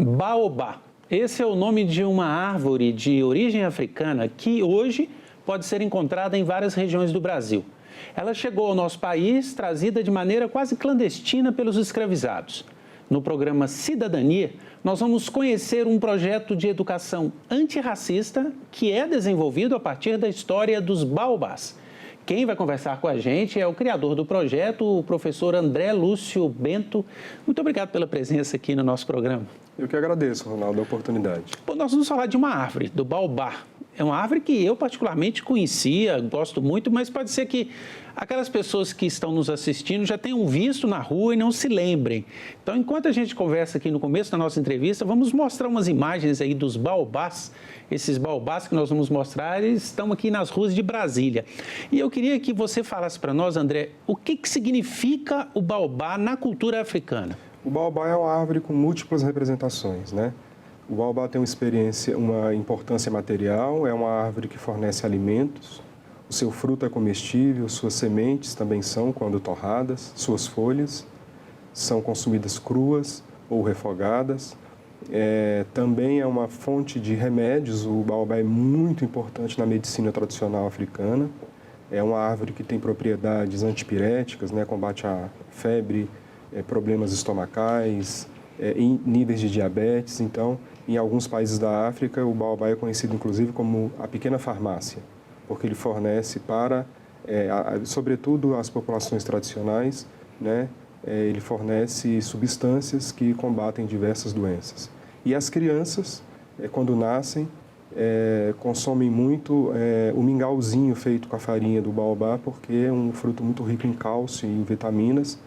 Baobá. Esse é o nome de uma árvore de origem africana que hoje pode ser encontrada em várias regiões do Brasil. Ela chegou ao nosso país trazida de maneira quase clandestina pelos escravizados. No programa Cidadania, nós vamos conhecer um projeto de educação antirracista que é desenvolvido a partir da história dos baobás. Quem vai conversar com a gente é o criador do projeto, o professor André Lúcio Bento. Muito obrigado pela presença aqui no nosso programa. Eu que agradeço, Ronaldo, a oportunidade. Bom, nós vamos falar de uma árvore, do baobá. É uma árvore que eu particularmente conhecia, gosto muito, mas pode ser que aquelas pessoas que estão nos assistindo já tenham visto na rua e não se lembrem. Então, enquanto a gente conversa aqui no começo da nossa entrevista, vamos mostrar umas imagens aí dos baobás. Esses baobás que nós vamos mostrar, eles estão aqui nas ruas de Brasília. E eu queria que você falasse para nós, André, o que significa o baobá na cultura africana? O baobá é uma árvore com múltiplas representações, né? O baobá tem uma importância material, é uma árvore que fornece alimentos, o seu fruto é comestível, suas sementes também são, quando torradas, suas folhas são consumidas cruas ou refogadas. Também é uma fonte de remédios, o baobá é muito importante na medicina tradicional africana. É uma árvore que tem propriedades antipiréticas, né? Combate a febre, problemas estomacais, níveis de diabetes. Então, em alguns países da África, o baobá é conhecido inclusive como a pequena farmácia, porque ele fornece para, sobretudo, as populações tradicionais, né? Ele fornece substâncias que combatem diversas doenças. E as crianças, quando nascem, consomem muito o mingauzinho feito com a farinha do baobá, porque é um fruto muito rico em cálcio e em vitaminas.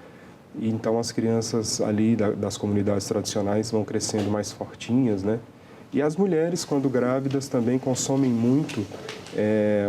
E então as crianças ali das comunidades tradicionais vão crescendo mais fortinhas, né? E as mulheres, quando grávidas, também consomem muito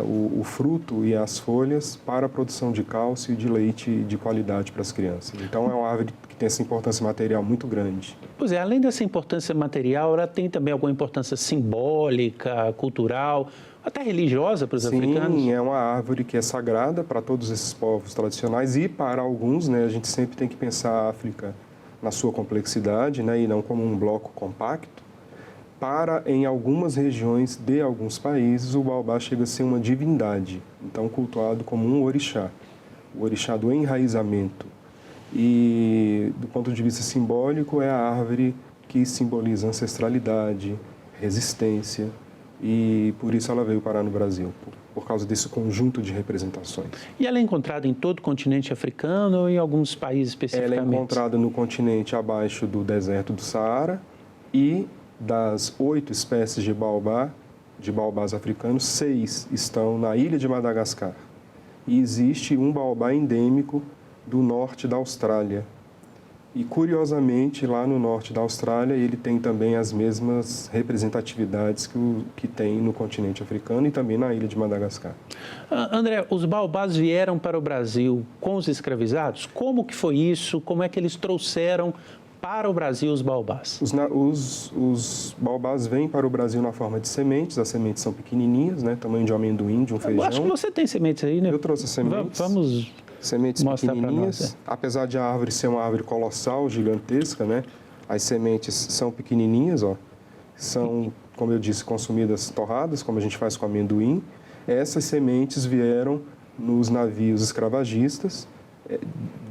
o fruto e as folhas para a produção de cálcio e de leite de qualidade para as crianças. Então é uma árvore que tem essa importância material muito grande. Pois é, além dessa importância material, ela tem também alguma importância simbólica, cultural, até religiosa para os africanos? Sim, é uma árvore que é sagrada para todos esses povos tradicionais e para alguns, né? A gente sempre tem que pensar a África na sua complexidade, né? E não como um bloco compacto. Em algumas regiões de alguns países, o baobá chega a ser uma divindade, então cultuado como um orixá, o orixá do enraizamento. E, do ponto de vista simbólico, é a árvore que simboliza ancestralidade, resistência, e por isso ela veio parar no Brasil, por causa desse conjunto de representações. E ela é encontrada em todo o continente africano ou em alguns países especificamente? Ela é encontrada no continente abaixo do deserto do Saara e das 8 espécies de baobás africanos, 6 estão na ilha de Madagascar. E existe um baobá endêmico do norte da Austrália. E, curiosamente, lá no norte da Austrália, ele tem também as mesmas representatividades que tem no continente africano e também na ilha de Madagascar. André, os baobás vieram para o Brasil com os escravizados? Como que foi isso? Como é que eles trouxeram para o Brasil os baobás? Os baobás vêm para o Brasil na forma de sementes. As sementes são pequenininhas, né? Tamanho de um amendoim, de um feijão. Eu acho que você tem sementes aí, né? Eu trouxe as sementes. Vamos sementes mostrar pequenininhas. Nós, Apesar de a árvore ser uma árvore colossal, gigantesca, né? As sementes são pequenininhas, ó. São, como eu disse, consumidas torradas, como a gente faz com amendoim. Essas sementes vieram nos navios escravagistas,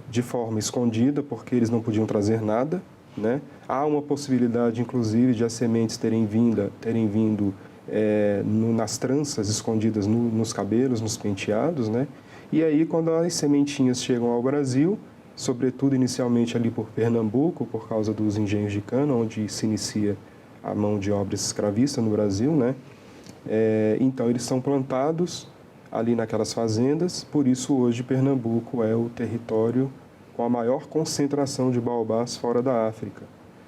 de forma escondida, porque eles não podiam trazer nada, né? Há uma possibilidade, inclusive, de as sementes terem vindo nas tranças escondidas nos cabelos, nos penteados, né? E aí, quando as sementinhas chegam ao Brasil, sobretudo inicialmente ali por Pernambuco, por causa dos engenhos de cana, onde se inicia a mão de obra escravista no Brasil, né? Então, eles são plantados ali naquelas fazendas, por isso hoje Pernambuco é o território com a maior concentração de baobás fora da África.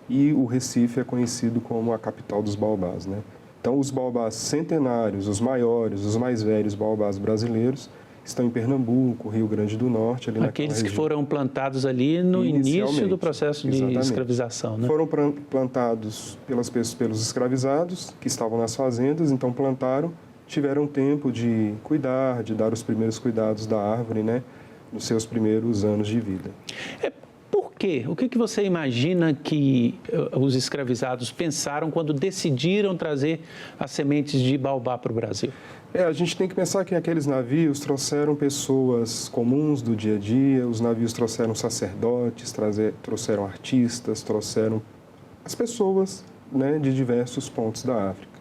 E o Recife é conhecido como a capital dos baobás, né? Então, os baobás centenários, os maiores, os mais velhos baobás brasileiros estão em Pernambuco, Rio Grande do Norte. Ali aqueles que foram plantados ali no início do processo de escravização, né? Foram plantados pelos escravizados que estavam nas fazendas, então plantaram, tiveram tempo de cuidar, de dar os primeiros cuidados da árvore, né? Nos seus primeiros anos de vida. Por quê? O que você imagina que os escravizados pensaram quando decidiram trazer as sementes de baobá para o Brasil? A gente tem que pensar que aqueles navios trouxeram pessoas comuns do dia a dia, os navios trouxeram sacerdotes, trouxeram artistas, trouxeram as pessoas, né, de diversos pontos da África.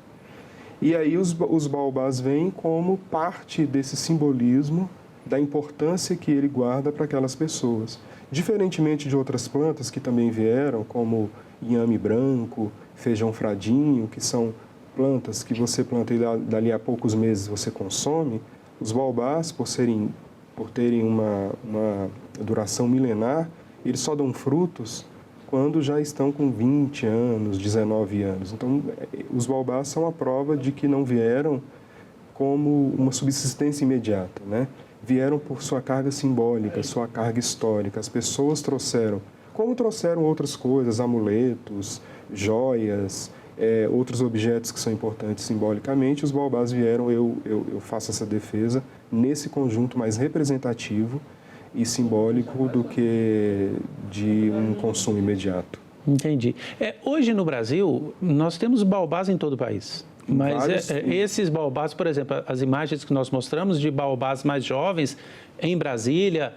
E aí os baobás vêm como parte desse simbolismo da importância que ele guarda para aquelas pessoas. Diferentemente de outras plantas que também vieram, como inhame branco, feijão fradinho, que são plantas que você planta e dali a poucos meses você consome, os baobás, por terem uma duração milenar, eles só dão frutos quando já estão com 20 anos, 19 anos. Então, os baobás são a prova de que não vieram como uma subsistência imediata, né? Vieram por sua carga simbólica, sua carga histórica. As pessoas trouxeram, como trouxeram outras coisas, amuletos, joias, outros objetos que são importantes simbolicamente, os baobás vieram, eu faço essa defesa, nesse conjunto mais representativo e simbólico do que de um consumo imediato. Entendi. Hoje no Brasil, nós temos baobás em todo o país. Mas esses baobás, por exemplo, as imagens que nós mostramos de baobás mais jovens em Brasília,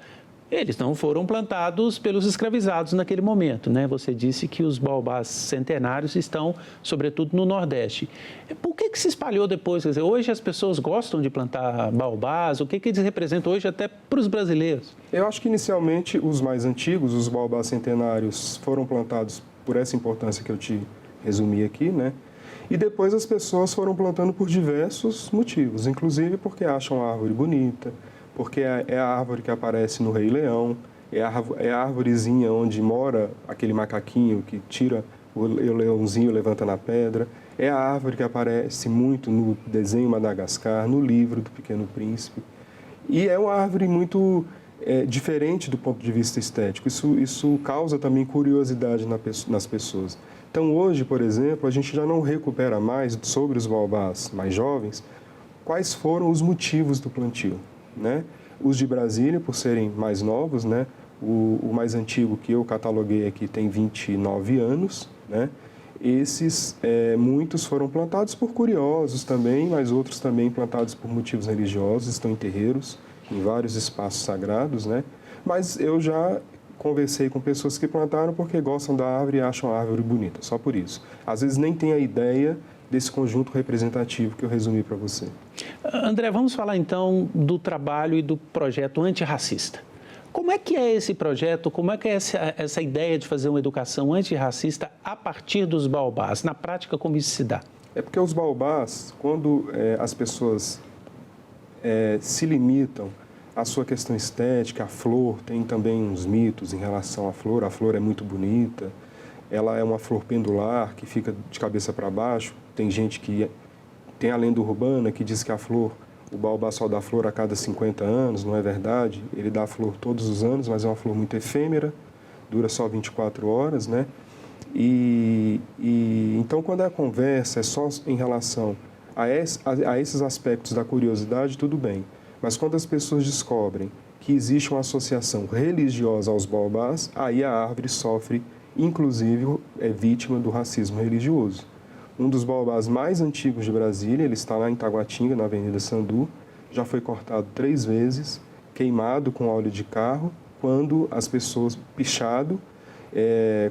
eles não foram plantados pelos escravizados naquele momento, né? Você disse que os baobás centenários estão, sobretudo, no Nordeste. Por que se espalhou depois? Quer dizer, hoje as pessoas gostam de plantar baobás? O que eles representam hoje até para os brasileiros? Eu acho que, inicialmente, os mais antigos, os baobás centenários, foram plantados por essa importância que eu te resumi aqui, né? E depois as pessoas foram plantando por diversos motivos, inclusive porque acham a árvore bonita, porque é a árvore que aparece no Rei Leão, é a árvorezinha onde mora aquele macaquinho que tira o leãozinho, levanta na pedra, é a árvore que aparece muito no desenho Madagascar, no livro do Pequeno Príncipe. E é uma árvore muito diferente do ponto de vista estético. Isso causa também curiosidade nas pessoas. Então, hoje, por exemplo, a gente já não recupera mais sobre os baobás mais jovens quais foram os motivos do plantio, né? Os de Brasília, por serem mais novos, né? O mais antigo que eu cataloguei aqui tem 29 anos, né? Esses, muitos foram plantados por curiosos também, mas outros também plantados por motivos religiosos, estão em terreiros, em vários espaços sagrados, né? Mas eu já conversei com pessoas que plantaram porque gostam da árvore e acham a árvore bonita, só por isso. Às vezes nem tem a ideia desse conjunto representativo que eu resumi para você. André, vamos falar então do trabalho e do projeto antirracista. Como é que é esse projeto, como é que é essa ideia de fazer uma educação antirracista a partir dos baobás? Na prática, como isso se dá? É porque os baobás, quando as pessoas se limitam à sua questão estética, a flor, tem também uns mitos em relação à flor. A flor é muito bonita, ela é uma flor pendular que fica de cabeça para baixo. Tem gente que tem a lenda urbana que diz que o baobá só dá flor a cada 50 anos, não é verdade? Ele dá flor todos os anos, mas é uma flor muito efêmera, dura só 24 horas, né? Então, quando a conversa é só em relação a esses aspectos da curiosidade, tudo bem. Mas quando as pessoas descobrem que existe uma associação religiosa aos baobás, aí a árvore sofre, inclusive, é vítima do racismo religioso. Um dos baobás mais antigos de Brasília, ele está lá em Taguatinga, na Avenida Sandu, já foi cortado 3 vezes, queimado com óleo de carro, quando as pessoas, pichado,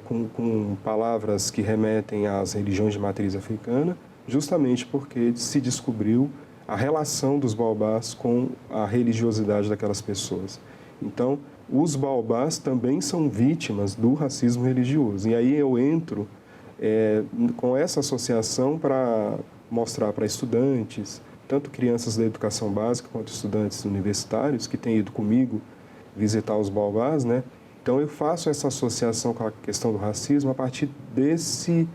com palavras que remetem às religiões de matriz africana, justamente porque se descobriu a relação dos baobás com a religiosidade daquelas pessoas. Então, os baobás também são vítimas do racismo religioso. E aí eu entro com essa associação para mostrar para estudantes, tanto crianças da educação básica quanto estudantes universitários que têm ido comigo visitar os baobás, né? Então, eu faço essa associação com a questão do racismo a partir desse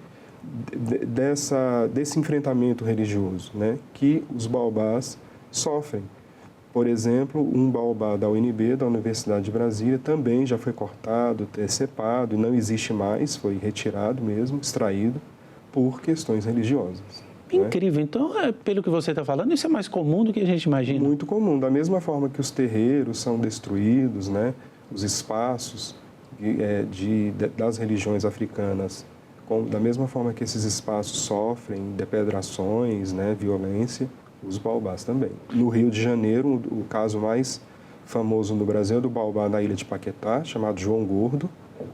enfrentamento religioso, né, que os baobás sofrem. Por exemplo, um baobá da UNB, da Universidade de Brasília, também já foi cortado, decepado, e não existe mais, foi retirado mesmo, extraído, por questões religiosas. Incrível. Né? Então, pelo que você está falando, isso é mais comum do que a gente imagina. Muito comum. Da mesma forma que os terreiros são destruídos, né, os espaços das religiões africanas, da mesma forma que esses espaços sofrem depredações, né, violência, os baobás também. No Rio de Janeiro, o caso mais famoso no Brasil é do baobá na ilha de Paquetá, chamado João Gordo,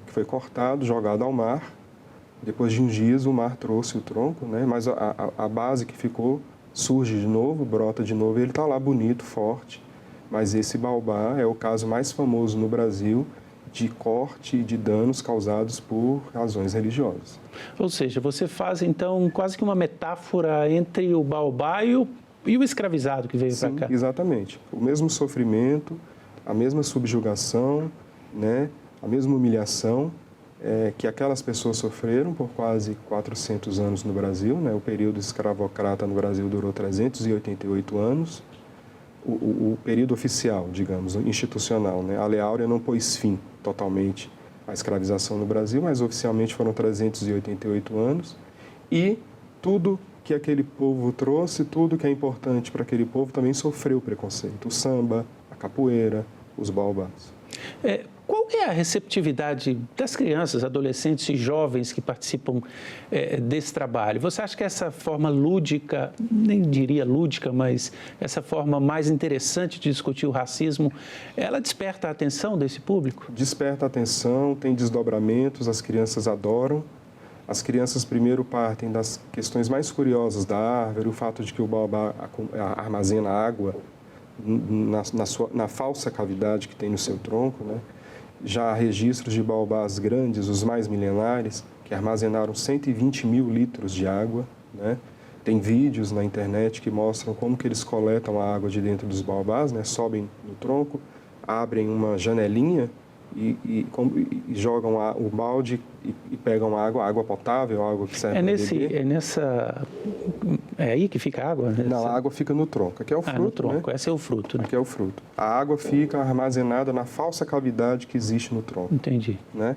que foi cortado, jogado ao mar. Depois de uns dias, o mar trouxe o tronco, né, mas a base que ficou surge de novo, brota de novo, e ele está lá bonito, forte. Mas esse baobá é o caso mais famoso no Brasil de corte e de danos causados por razões religiosas. Ou seja, você faz, então, quase que uma metáfora entre o baobá e o escravizado que veio para cá. Exatamente. O mesmo sofrimento, a mesma subjugação, né, a mesma humilhação que aquelas pessoas sofreram por quase 400 anos no Brasil, né? O período escravocrata no Brasil durou 388 anos. O período oficial, digamos, institucional, né? A Lei Áurea não pôs fim totalmente à escravização no Brasil, mas oficialmente foram 388 anos. E tudo que aquele povo trouxe, tudo que é importante para aquele povo também sofreu preconceito. O samba, a capoeira, os baobás. Qual é a receptividade das crianças, adolescentes e jovens que participam desse trabalho? Você acha que essa forma lúdica, nem diria lúdica, mas essa forma mais interessante de discutir o racismo, ela desperta a atenção desse público? Desperta a atenção, tem desdobramentos, as crianças adoram. As crianças primeiro partem das questões mais curiosas da árvore, o fato de que o baobá armazena água na falsa cavidade que tem no seu tronco, né? Já há registros de baobás grandes, os mais milenares, que armazenaram 120 mil litros de água, né? Tem vídeos na internet que mostram como que eles coletam a água de dentro dos baobás, né? Sobem no tronco, abrem uma janelinha e jogam o balde e pegam água potável, água que serve para beber. É aí que fica a água? Não, a água fica no tronco. Aqui é o fruto, no tronco. Né? Esse é o fruto, né? Aqui é o fruto. A água fica armazenada na falsa cavidade que existe no tronco. Entendi. Né?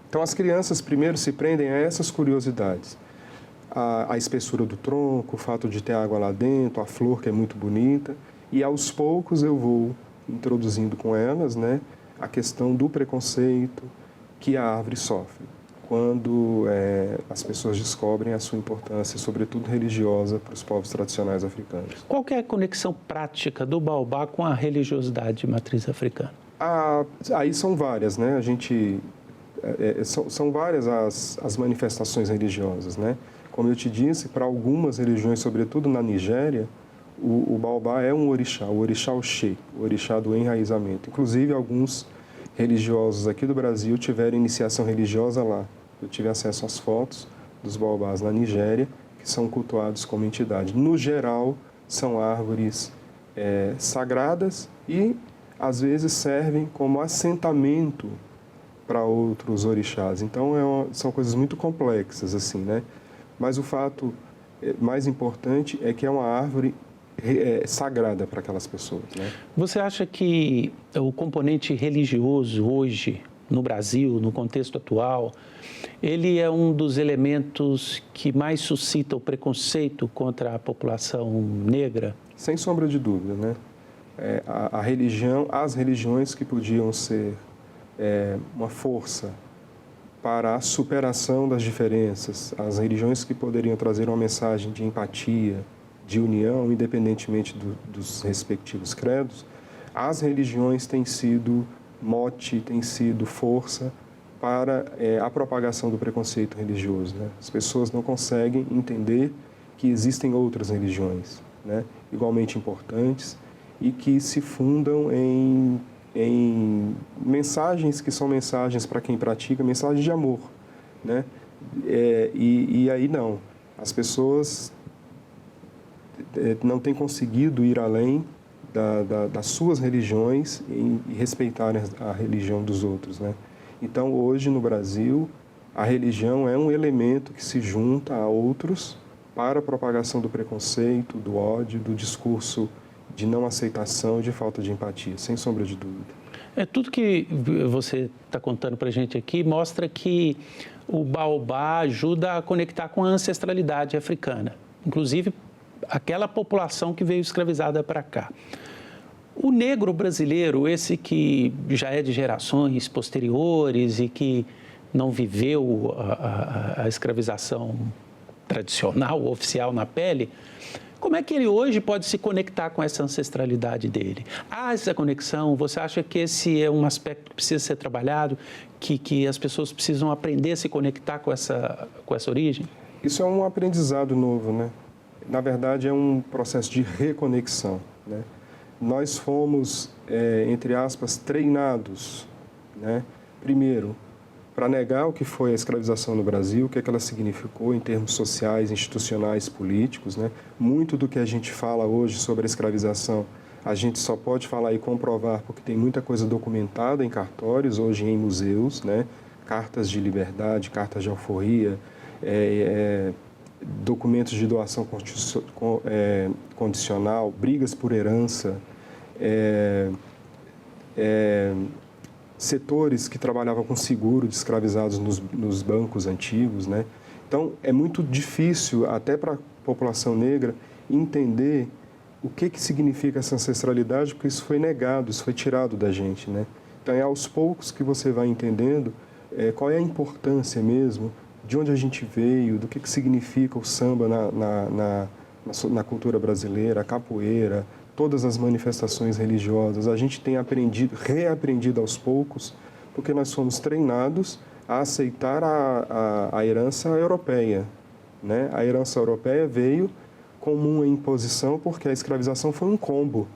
Então, as crianças primeiro se prendem a essas curiosidades. A espessura do tronco, o fato de ter água lá dentro, a flor que é muito bonita. E, aos poucos, eu vou introduzindo com elas, né, a questão do preconceito que a árvore sofre quando as pessoas descobrem a sua importância, sobretudo religiosa, para os povos tradicionais africanos. Qual que é a conexão prática do baobá com a religiosidade de matriz africana? Aí são várias, né? São várias as manifestações religiosas, né? Como eu te disse, para algumas religiões, sobretudo na Nigéria, o baobá é um orixá, o orixá Oxê, o orixá do enraizamento. Inclusive, alguns religiosos aqui do Brasil tiveram iniciação religiosa lá. Eu tive acesso às fotos dos baobás na Nigéria, que são cultuados como entidade. No geral, são árvores sagradas e, às vezes, servem como assentamento para outros orixás. Então, são coisas muito complexas, assim, né? Mas o fato mais importante é que é uma árvore sagrada para aquelas pessoas, né? Você acha que o componente religioso hoje, no Brasil, no contexto atual, ele é um dos elementos que mais suscita o preconceito contra a população negra? Sem sombra de dúvida, né? As religiões que podiam ser uma força para a superação das diferenças, as religiões que poderiam trazer uma mensagem de empatia, de união, independentemente dos respectivos credos, as religiões têm sido mote, têm sido força para a propagação do preconceito religioso, né? As pessoas não conseguem entender que existem outras religiões, né, igualmente importantes e que se fundam em mensagens que são mensagens para quem pratica, mensagens de amor, né? E aí não, as pessoas não têm conseguido ir além das suas religiões e respeitarem a religião dos outros, né? Então, hoje no Brasil, a religião é um elemento que se junta a outros para a propagação do preconceito, do ódio, do discurso de não aceitação, de falta de empatia, sem sombra de dúvida. Tudo que você está contando para a gente aqui mostra que o baobá ajuda a conectar com a ancestralidade africana, inclusive aquela população que veio escravizada para cá. O negro brasileiro, esse que já é de gerações posteriores e que não viveu a escravização tradicional, oficial na pele, como é que ele hoje pode se conectar com essa ancestralidade dele? Há essa conexão? Você acha que esse é um aspecto que precisa ser trabalhado, que as pessoas precisam aprender a se conectar com essa origem? Isso é um aprendizado novo, né? Na verdade, é um processo de reconexão, né? Nós fomos, entre aspas, treinados, né? Primeiro, para negar o que foi a escravização no Brasil, o que é que ela significou em termos sociais, institucionais, políticos, né? Muito do que a gente fala hoje sobre a escravização, a gente só pode falar e comprovar porque tem muita coisa documentada em cartórios, hoje em museus, né? Cartas de liberdade, cartas de alforria, documentos de doação condicional, brigas por herança, setores que trabalhavam com seguro de escravizados nos bancos antigos, né? Então, é muito difícil, até para a população negra, entender o que significa essa ancestralidade, porque isso foi negado, isso foi tirado da gente, né? Então, é aos poucos que você vai entendendo qual é a importância mesmo, de onde a gente veio, do que significa o samba na cultura brasileira, a capoeira, todas as manifestações religiosas. A gente tem reaprendido aos poucos, porque nós fomos treinados a aceitar a herança europeia, né? A herança europeia veio como uma imposição, porque a escravização foi um combo.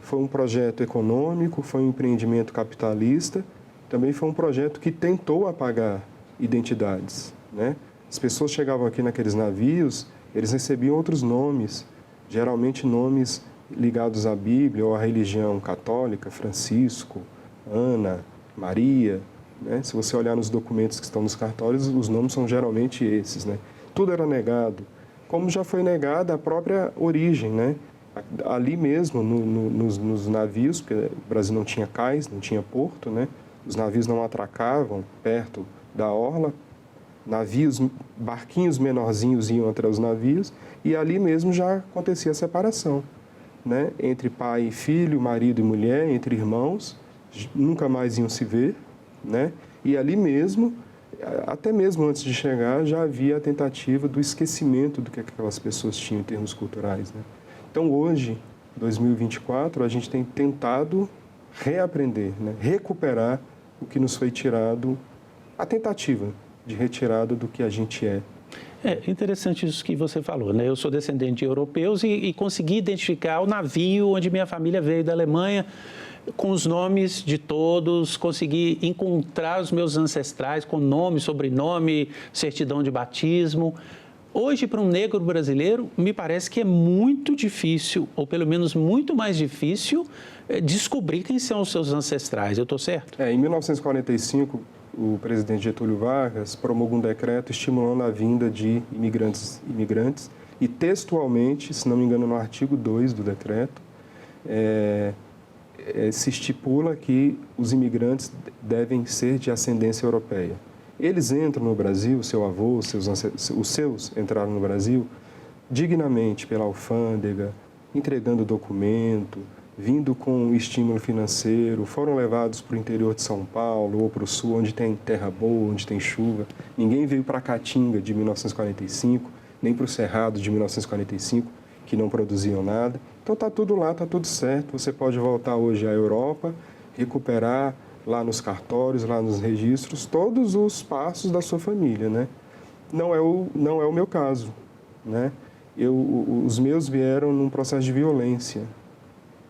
Foi um projeto econômico, foi um empreendimento capitalista, também foi um projeto que tentou apagar identidades, né? As pessoas chegavam aqui naqueles navios, eles recebiam outros nomes, geralmente nomes ligados à Bíblia ou à religião católica, Francisco, Ana, Maria, né? Se você olhar nos documentos que estão nos cartórios, os nomes são geralmente esses, né? Tudo era negado, como já foi negada a própria origem, né? Ali mesmo, nos navios, porque o Brasil não tinha cais, não tinha porto, né? Os navios não atracavam perto da orla, barquinhos menorzinhos iam até os navios, e ali mesmo já acontecia a separação, né? Entre pai e filho, marido e mulher, entre irmãos, nunca mais iam se ver, né? E ali mesmo, até mesmo antes de chegar, já havia a tentativa do esquecimento do que aquelas pessoas tinham em termos culturais, né? Então hoje, 2024, a gente tem tentado reaprender, né? Recuperar o que nos foi tirado, a tentativa de retirada do que a gente é. É interessante isso que você falou, né? Eu sou descendente de europeus e consegui identificar o navio onde minha família veio da Alemanha, com os nomes de todos, consegui encontrar os meus ancestrais com nome, sobrenome, certidão de batismo. Hoje, para um negro brasileiro, me parece que é muito difícil, ou pelo menos muito mais difícil, descobrir quem são os seus ancestrais. Eu estou certo? Em 1945, o presidente Getúlio Vargas promulgou um decreto estimulando a vinda de imigrantes e textualmente, se não me engano, no artigo 2 do decreto, se estipula que os imigrantes devem ser de ascendência europeia. Eles entram no Brasil, seu avô, os seus entraram no Brasil dignamente pela alfândega, entregando documento, vindo com estímulo financeiro, foram levados para o interior de São Paulo ou para o sul, onde tem terra boa, onde tem chuva. Ninguém veio para a Caatinga de 1945, nem para o Cerrado de 1945, que não produziam nada. Então está tudo lá, está tudo certo. Você pode voltar hoje à Europa, recuperar lá nos cartórios, lá nos registros, todos os passos da sua família, né? Não é o meu caso, né? Os meus vieram num processo de violência,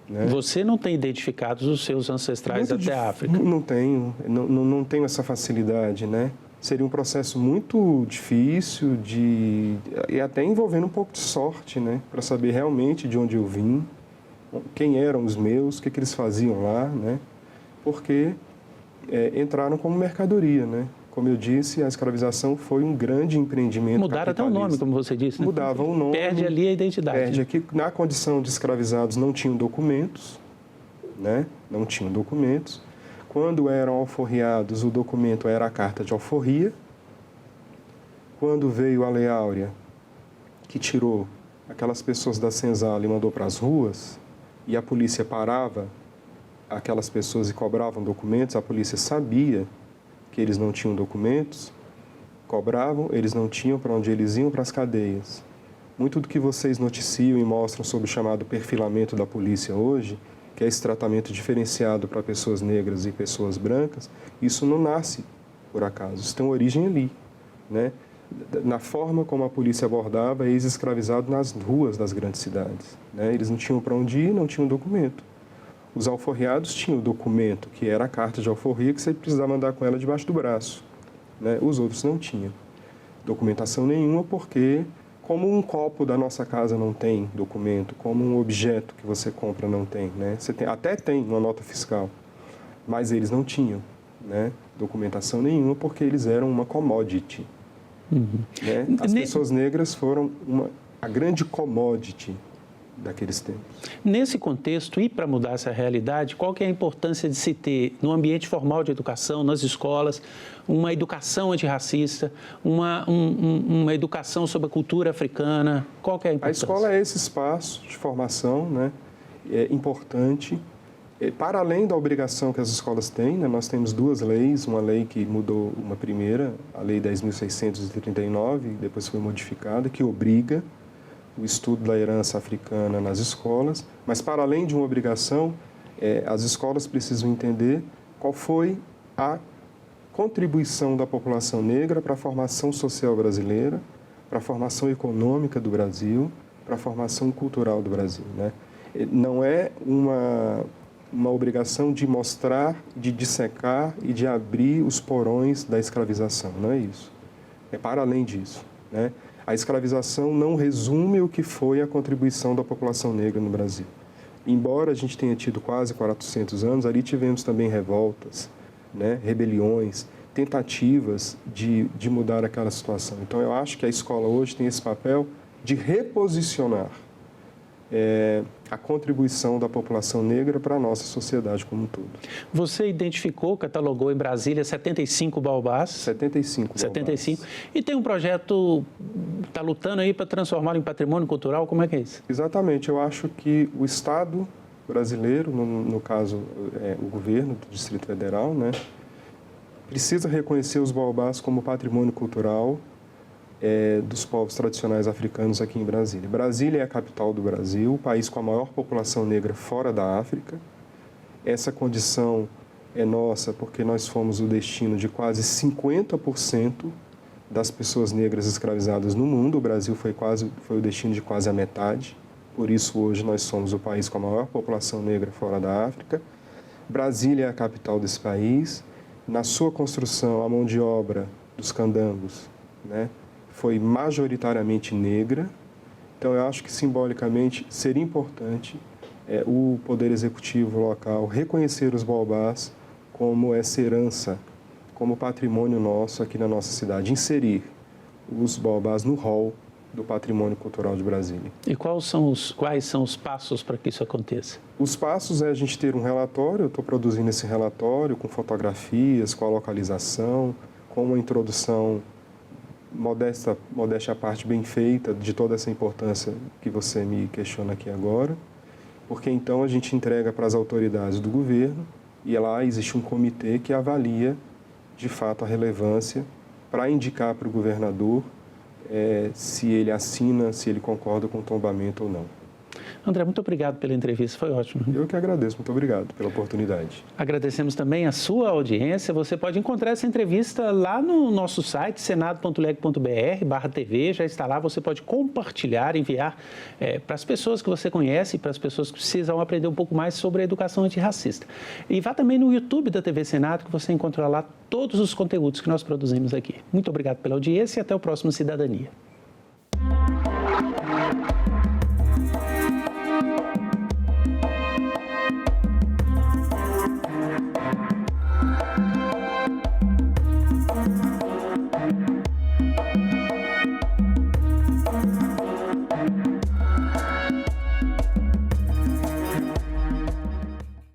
né? Você não tem identificado os seus ancestrais até a África? Não tenho, não tenho essa facilidade, né? Seria um processo muito difícil e até envolvendo um pouco de sorte, né? Para saber realmente de onde eu vim, quem eram os meus, o que eles faziam lá, né? Porque entraram como mercadoria, né? Como eu disse, a escravização foi um grande empreendimento. Mudaram até o nome, como você disse, né? Mudavam o nome. Perde ali a identidade. Perde aqui. Na condição de escravizados não tinham documentos, né? Não tinham documentos. Quando eram alforriados, o documento era a carta de alforria. Quando veio a Lei Áurea, que tirou aquelas pessoas da senzala e mandou para as ruas, e a polícia parava aquelas pessoas e cobravam documentos, a polícia sabia que eles não tinham documentos, cobravam, eles não tinham para onde eles iam, para as cadeias. Muito do que vocês noticiam e mostram sobre o chamado perfilamento da polícia hoje, que é esse tratamento diferenciado para pessoas negras e pessoas brancas, isso não nasce por acaso, isso tem origem ali, né? Na forma como a polícia abordava ex-escravizados nas ruas das grandes cidades, né? Eles não tinham para onde ir, não tinham documento. Os alforriados tinham o documento, que era a carta de alforria, que você precisava andar com ela debaixo do braço, né? Os outros não tinham documentação nenhuma, porque como um copo da nossa casa não tem documento, como um objeto que você compra não tem, né? Até tem uma nota fiscal, mas eles não tinham, né, documentação nenhuma, porque eles eram uma commodity. Né? As pessoas negras foram a grande commodity daqueles tempos. Nesse contexto, e para mudar essa realidade, qual que é a importância de se ter, no ambiente formal de educação, nas escolas, uma educação antirracista, uma educação sobre a cultura africana? Qual que é a importância? A escola é esse espaço de formação, né? É importante. Para além da obrigação que as escolas têm, né, nós temos duas leis, uma lei que mudou, uma primeira, a Lei 10.639, depois foi modificada, que obriga o estudo da herança africana nas escolas, mas para além de uma obrigação, as escolas precisam entender qual foi a contribuição da população negra para a formação social brasileira, para a formação econômica do Brasil, para a formação cultural do Brasil, né? Não é uma obrigação de mostrar, de dissecar e de abrir os porões da escravização, não é isso. É para além disso, né? A escravização não resume o que foi a contribuição da população negra no Brasil. Embora a gente tenha tido quase 400 anos, ali tivemos também revoltas, né? Rebeliões, tentativas de mudar aquela situação. Então, eu acho que a escola hoje tem esse papel de reposicionar a contribuição da população negra para a nossa sociedade como um todo. Você identificou, catalogou em Brasília 75 baobás. 75 75. E tem um projeto, está lutando aí para transformá-lo em patrimônio cultural, como é que é isso? Exatamente, eu acho que o Estado brasileiro, no caso o governo do Distrito Federal, né, precisa reconhecer os baobás como patrimônio cultural dos povos tradicionais africanos aqui em Brasília. Brasília é a capital do Brasil, o país com a maior população negra fora da África. Essa condição é nossa porque nós fomos o destino de quase 50% das pessoas negras escravizadas no mundo. O Brasil foi o destino de quase a metade. Por isso, hoje, nós somos o país com a maior população negra fora da África. Brasília é a capital desse país. Na sua construção, a mão de obra dos candangos, né, foi majoritariamente negra. Então, eu acho que, simbolicamente, seria importante o Poder Executivo local reconhecer os baobás como essa herança, como patrimônio nosso aqui na nossa cidade, inserir os baobás no rol do patrimônio cultural de Brasília. E quais são os passos para que isso aconteça? Os passos é a gente ter um relatório, eu estou produzindo esse relatório com fotografias, com a localização, com uma introdução modéstia à parte, bem feita, de toda essa importância que você me questiona aqui agora, porque então a gente entrega para as autoridades do governo e lá existe um comitê que avalia, de fato, a relevância para indicar para o governador se ele assina, se ele concorda com o tombamento ou não. André, muito obrigado pela entrevista, foi ótimo. Eu que agradeço, muito obrigado pela oportunidade. Agradecemos também a sua audiência. Você pode encontrar essa entrevista lá no nosso site, senado.leg.br/TV, já está lá, você pode compartilhar, enviar para as pessoas que você conhece, para as pessoas que precisam aprender um pouco mais sobre a educação antirracista. E vá também no YouTube da TV Senado, que você encontra lá todos os conteúdos que nós produzimos aqui. Muito obrigado pela audiência e até o próximo Cidadania.